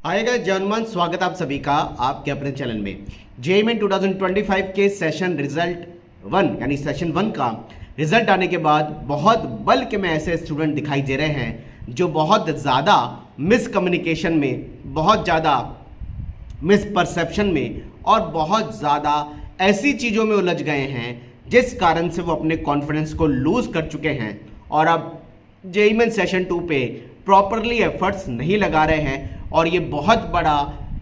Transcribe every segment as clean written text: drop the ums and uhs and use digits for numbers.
आएगा जनमन स्वागत आप सभी का आपके अपने चैनल में। जेईई मेन 2025 के सेशन रिजल्ट 1 यानी सेशन 1 का रिजल्ट आने के बाद बहुत बल्क में ऐसे स्टूडेंट दिखाई दे रहे हैं जो बहुत ज़्यादा मिसकम्युनिकेशन में, बहुत ज़्यादा मिसपरसेप्शन में और बहुत ज़्यादा ऐसी चीज़ों में उलझ गए हैं जिस कारण से वो अपने कॉन्फिडेंस को लूज़ कर चुके हैं और अब जेईई मेन सेशन 2 पे प्रॉपरली एफर्ट्स नहीं लगा रहे हैं। और ये बहुत बड़ा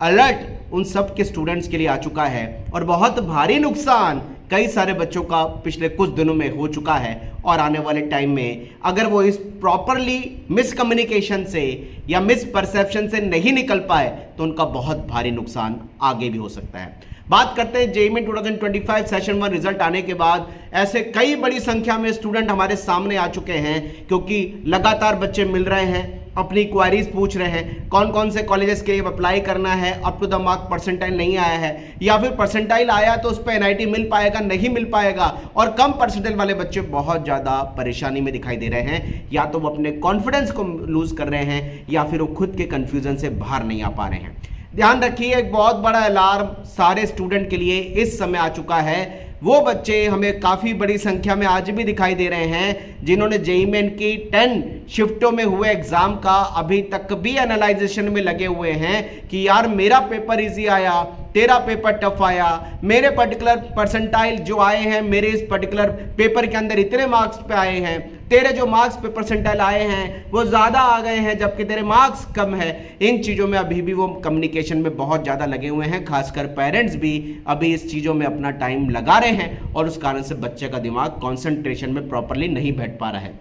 अलर्ट उन सब के स्टूडेंट्स के लिए आ चुका है और बहुत भारी नुकसान कई सारे बच्चों का पिछले कुछ दिनों में हो चुका है। और आने वाले टाइम में अगर वो इस प्रॉपरली मिसकम्युनिकेशन से या मिसपरसेप्शन से नहीं निकल पाए तो उनका बहुत भारी नुकसान आगे भी हो सकता है। बात करते हैं जेईई मेन 2025 सेशन 1 रिजल्ट आने के बाद ऐसे कई बड़ी संख्या में स्टूडेंट हमारे सामने आ चुके हैं क्योंकि लगातार बच्चे मिल रहे हैं, अपनी क्वारीज पूछ रहे हैं कौन कौन से कॉलेजेस के लिए अप्लाई करना है, up to the mark percentile नहीं आया है या फिर परसेंटाइल आया तो उस पर एनआईटी मिल पाएगा नहीं मिल पाएगा। और कम परसेंटाइल वाले बच्चे बहुत ज़्यादा परेशानी में दिखाई दे रहे हैं, या तो वो अपने कॉन्फिडेंस को लूज कर रहे हैं या फिर वो खुद के कन्फ्यूजन से बाहर नहीं आ पा रहे हैं। ध्यान रखिए, एक बहुत बड़ा अलार्म सारे स्टूडेंट के लिए इस समय आ चुका है। वो बच्चे हमें काफ़ी बड़ी संख्या में आज भी दिखाई दे रहे हैं जिन्होंने जेईई मेन की 10 शिफ्टों में हुए एग्जाम का अभी तक भी एनालाइजेशन में लगे हुए हैं कि यार मेरा पेपर इजी आया, तेरा पेपर टफ आया, मेरे पर्टिकुलर परसेंटाइल जो आए हैं मेरे इस पर्टिकुलर पेपर के अंदर इतने मार्क्स पे आए हैं, तेरे जो मार्क्स पे परसेंटाइल आए हैं वो ज़्यादा आ गए हैं जबकि तेरे मार्क्स कम है। इन चीज़ों में अभी भी वो कम्युनिकेशन में बहुत ज़्यादा लगे हुए हैं, खासकर पेरेंट्स भी अभी इस चीज़ों में अपना टाइम लगा रहे हैं और उस कारण से बच्चे का दिमाग कॉन्सेंट्रेशन में प्रॉपरली नहीं बैठ पा रहा है।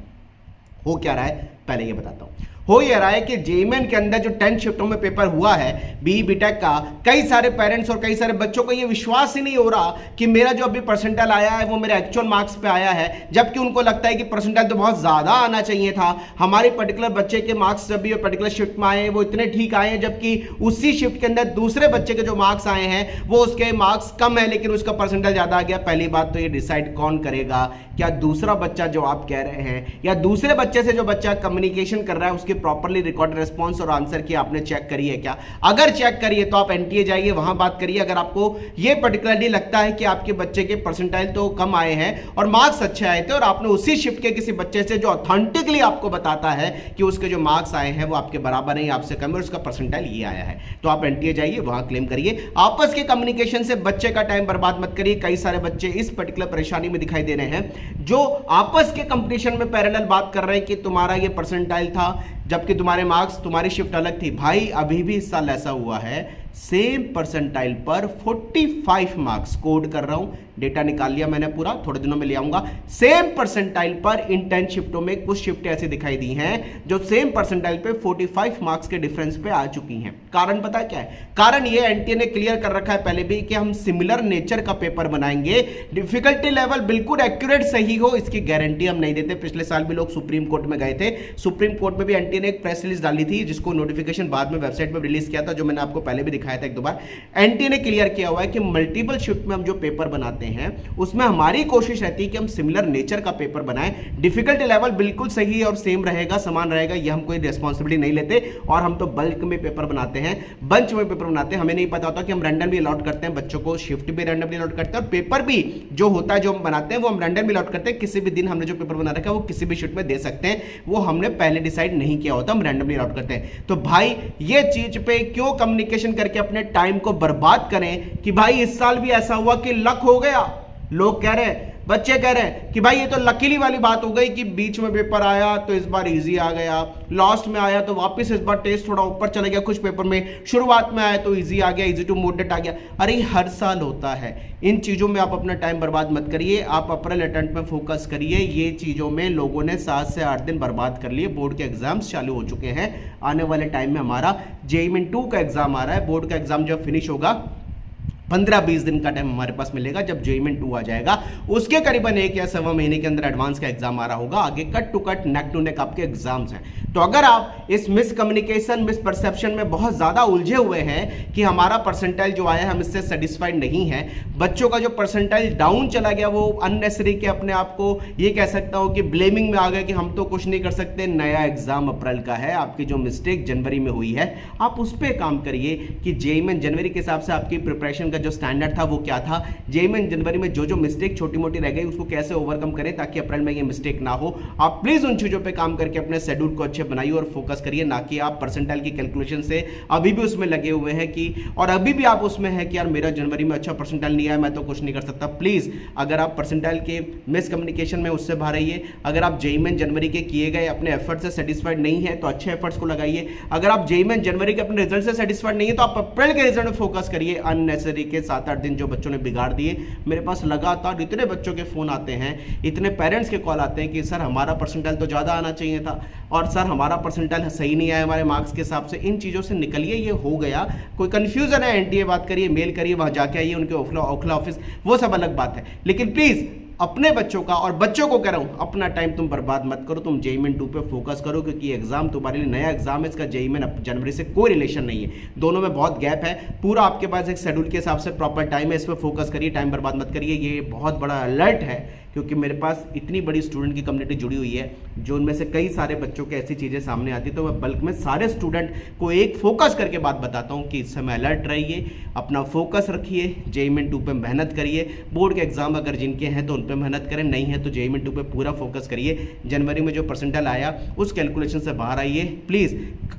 हो क्या रहा है पहले ये बताता हूँ। हो ये रहा है कि जेईई मेन के अंदर जो 10 शिफ्टों में पेपर हुआ है बीई बीटेक का, कई सारे पेरेंट्स और कई सारे बच्चों को ये विश्वास ही नहीं हो रहा कि मेरा जो अभी परसेंटाइल आया है वो मेरे एक्चुअल मार्क्स पे आया है, जबकि उनको लगता है कि परसेंटाइल तो बहुत ज़्यादा आना चाहिए था। हमारे पर्टिकुलर बच्चे के मार्क्स जब भी पर्टिकुलर शिफ्ट में आए वो इतने ठीक आए हैं, जबकि उसी शिफ्ट के अंदर दूसरे बच्चे के जो मार्क्स आए हैं वो उसके मार्क्स कम है लेकिन उसका परसेंटाइल ज़्यादा आ गया। पहली बात तो ये डिसाइड कौन करेगा, क्या दूसरा बच्चा जो आप कह रहे हैं या दूसरे बच्चे से जो बच्चा कम्युनिकेशन कर रहा है उसकी प्रॉपरली रिकॉर्ड रिस्पॉन्स और आंसर की आपने चेक करी है क्या? अगर चेक करिए तो आप एनटीए जाइए, वहां बात करिए। अगर आपको ये पर्टिकुलरली लगता है कि आपके बच्चे के परसेंटाइल तो कम आए हैं और मार्क्स अच्छे आए थे और आपने उसी शिफ्ट के किसी बच्चे से जो ऑथेंटिकली आपको बताता है कि उसके जो मार्क्स आए हैं वो आपके बराबर हैं, आपसे कम है, उसका परसेंटाइल ये आया है, तो आप एनटीए जाइए, वहां क्लेम करिए। आपस के कम्युनिकेशन से बच्चे का टाइम बर्बाद मत करिए। कई सारे बच्चे इस पर्टिकुलर परेशानी में दिखाई दे रहे हैं जो आपस के कंपटीशन में पैरेलल बात कर रहे हैं कि तुम्हारा ये परसेंटाइल था जबकि तुम्हारे मार्क्स, तुम्हारी शिफ्ट अलग थी। भाई अभी भी इस साल ऐसा हुआ है सेम परसेंटाइल पर 45 मार्क्स, कोड कर रहा हूं, डेटा निकाल लिया मैंने पूरा, थोड़े दिनों में ले आऊंगा। सेम परसेंटाइल पर इन 10 शिफ्टों में कुछ शिफ्टें ऐसी दिखाई दी हैं जो सेम परसेंटाइल पे 45 मार्क्स के डिफरेंस पे आ चुकी हैं। कारण पता क्या है? कारण ये एनटीए ने क्लियर कर रखा है पहले भी कि हम सिमिलर नेचर का पेपर बनाएंगे, डिफिकल्टी लेवल बिल्कुल एक्यूरेट सही हो इसकी गारंटी हम नहीं देते। पिछले साल भी लोग सुप्रीम कोर्ट में गए थे, सुप्रीम कोर्ट में भी एनटीए ने एक प्रेस रिलीज डाली थी जिसको नोटिफिकेशन बाद में वेबसाइट पर रिलीज किया था, जो मैंने आपको पहले भी दिखाया था एक दो बार। एनटीए ने क्लियर किया हुआ है कि मल्टीपल शिफ्ट में हम जो पेपर बनाते हैं उसमें हमारी कोशिश रहती है कि हम सिमिलर नेचर का पेपर बनाएं, डिफिकल्टी लेवल बिल्कुल सही और सेम रहेगा, समान रहेगा, ये हम कोई रिस्पॉन्सिबिलिटी नहीं लेते। और हम तो बल्क में पेपर बनाते हैं, बंच में पेपर बनाते हैं। हमें नहीं पता होता कि हम रैंडमली अलॉट करते हैं बच्चों को, शिफ्ट भी रैंडमली अलॉट करते हैं और पेपर भी जो होता है जो हम बनाते हैं वो हम रैंडमली अलॉट करते हैं। किसी भी दिन हमने जो पेपर बना रखा है वो किसी भी शिफ्ट में दे सकते हैं, वो हमने पहले डिसाइड नहीं किया होता, हम रैंडमली अलॉट करते हैं। तो भाई ये चीज पे क्यों कम्युनिकेशन करके अपने टाइम को बर्बाद करें कि भाई इस साल भी ऐसा हुआ कि लक हो गया। लोग कह रहे हैं, बच्चे कह रहे हैं कि भाई ये तो लकीली वाली बात हो गई कि बीच में पेपर आया तो इस बार इजी आ गया, लास्ट में आया तो वापस इस बार टेस्ट थोड़ा ऊपर चला गया, कुछ पेपर में शुरुआत में आया तो इजी आ गया, इजी टू मॉडरेट आ गया। अरे हर साल होता है, इन चीज़ों में आप अपना टाइम बर्बाद मत करिए, आप अप्रैल अटेम्प्ट में फोकस करिए। ये चीज़ों में लोगों ने 7 से 8 दिन बर्बाद कर लिए, बोर्ड के एग्जाम्स चालू हो चुके हैं। आने वाले टाइम में हमारा जेईई मेन 2 का एग्जाम आ रहा है, बोर्ड का एग्जाम जब फिनिश होगा 15-20 दिन का टाइम हमारे पास मिलेगा जब जेईई मेन 2 आ जाएगा। उसके करीबन 1 या सवा महीने के अंदर एडवांस का एग्जाम आ रहा होगा। आगे cut to cut neck to neck आपके एग्जाम्स हैं। तो अगर आप इस मिसकम्युनिकेशन मिसपरसेप्शन में बहुत ज़्यादा उलझे हुए हैं कि हमारा परसेंटाइल जो आया है हम इससे सेटिस्फाइड नहीं है, बच्चों का जो परसेंटाइल डाउन चला गया वो अननेसरी के अपने आप को ये कह सकता हूँ कि ब्लेमिंग में आ गए कि हम तो कुछ नहीं कर सकते, नया एग्जाम अप्रैल का है, आपकी जो मिस्टेक जनवरी में हुई है आप उस पर काम करिए कि जेईई मेन जनवरी के हिसाब से आपकी प्रिपरेशन जो स्टैंडर्ड था वो क्या था, जेईई मेन जनवरी में जो मिस्टेक छोटी मोटी रह गई उसको कैसे ओवरकम करें ताकि अप्रैल में ये मिस्टेक ना हो। आप प्लीज उन चीजों पे काम करके अपने शेड्यूल को अच्छे बनाइए और फोकस करिए, ना कि आप परसेंटाइल की कैलकुलेशन से अभी भी उसमें लगे हुए हैं कि और अभी भी आप उसमें है कि यार मेरा जनवरी में अच्छा परसेंटाइल नहीं आया मैं तो कुछ नहीं कर सकता। प्लीज अगर आप परसेंटाइल के मिसकम्युनिकेशन में उससे बाहर आइए। अगर आप जेईई मेन जनवरी के किए गए अपने एफर्ट से सेटिस्फाइड नहीं है तो अच्छे एफर्ट्स को लगाइए। अगर आप जेईई मेन जनवरी के अपने रिजल्ट से सेटिस्फाइड नहीं है तो आप अप्रैल के रिजल्ट में फोकस करिए। अननेसेसरी के 7-8 दिन जो बच्चों ने बिगाड़ दिए, मेरे पास लगातार इतने बच्चों के फोन आते हैं, इतने पेरेंट्स के कॉल आते हैं कि सर हमारा परसेंटाइल तो ज़्यादा आना चाहिए था और सर हमारा परसेंटाइल सही नहीं आया हमारे मार्क्स के हिसाब से। इन चीज़ों से निकलिए, ये हो गया, कोई कन्फ्यूजन है एनटीए बात करिए, मेल करिए, वहाँ जाके आइए उनके ओखला ऑफिस, वो सब अलग बात है। लेकिन प्लीज़ अपने बच्चों का और बच्चों को कह रहा हूँ अपना टाइम तुम बर्बाद मत करो, तुम जेईई मेन 2 पे फोकस करो क्योंकि एग्जाम तुम्हारे लिए नया एग्जाम है, इसका जेईई मेन जनवरी से कोई रिलेशन नहीं है, दोनों में बहुत गैप है। पूरा आपके पास एक शेड्यूल के हिसाब से प्रॉपर टाइम है, इस पर फोकस करिए, टाइम बर्बाद मत करिए। ये बहुत बड़ा अलर्ट है क्योंकि मेरे पास इतनी बड़ी स्टूडेंट की कम्युनिटी जुड़ी हुई है जो उनमें से कई सारे बच्चों के ऐसी चीज़ें सामने आती, तो मैं बल्क में सारे स्टूडेंट को एक फोकस करके बात बताता हूँ कि इस समय अलर्ट रहिए, अपना फोकस रखिए, जेईई मेन 2 पे मेहनत करिए। बोर्ड के एग्जाम अगर जिनके हैं तो उन पर मेहनत करें, नहीं है तो जेईई मेन 2 पे पूरा फोकस करिए। जनवरी में जो परसेंटाइल आया उस कैलकुलेशन से बाहर आइए। प्लीज़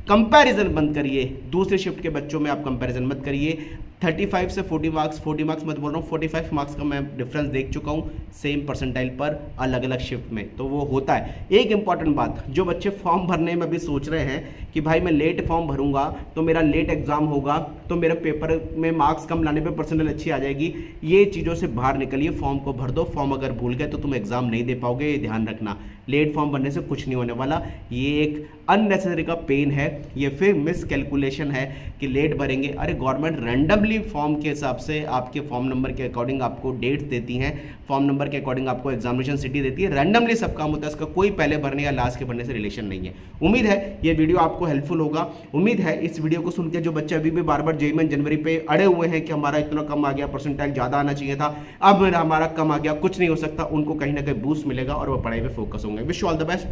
कंपैरिजन बंद करिए, दूसरे शिफ्ट के बच्चों में आप कंपैरिजन मत करिए। 35 से 40 मार्क्स मत बोल रहा हूँ, 45 मार्क्स का मैं डिफरेंस देख चुका हूँ सेम परसेंटाइल पर अलग अलग शिफ्ट में, तो वो होता है। एक इंपॉर्टेंट बात, जो बच्चे फॉर्म भरने में भी सोच रहे हैं कि भाई मैं लेट फॉर्म भरूंगा तो मेरा लेट एग्जाम होगा तो मेरे पेपर में मार्क्स कम लाने पे परसेंटाइल अच्छी आ जाएगी, ये चीज़ों से बाहर निकलिए, फॉर्म को भर दो। फॉर्म अगर भूल गए तो तुम एग्जाम नहीं दे पाओगे, ये ध्यान रखना। लेट फॉर्म भरने से कुछ नहीं होने वाला, ये एक अननेसेसरी का पेन है, ये फिर मिस कैलकुलेशन है कि लेट भरेंगे। अरे गवर्नमेंट रैंडमली फॉर्म के हिसाब से आपके फॉर्म नंबर के अकॉर्डिंग आपको डेट्स देती हैं, फॉर्म नंबर के अकॉर्डिंग आपको एग्जामिनेशन सिटी देती है, रैंडमली सब काम होता है, इसका कोई पहले भरने या लास्ट के भरने से रिलेशन नहीं है। उम्मीद है ये वीडियो आपको हेल्पफुल होगा। उम्मीद है इस वीडियो को सुन के जो बच्चे अभी भी बार बार जेईई मेन जनवरी पे अड़े हुए हैं कि हमारा इतना कम आ गया, परसेंटाइल ज़्यादा आना चाहिए था, अब हमारा कम आ गया, कुछ नहीं हो सकता, उनको कहीं ना कहीं बूस्ट मिलेगा और वो पढ़ाई पे फोकस होंगे। Wish you all the best,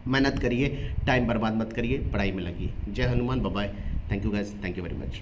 मेहनत करिए, टाइम बर्बाद मत करिए, पढ़ाई में लगिए। जय Hanuman, bye bye, thank you guys, thank you very much.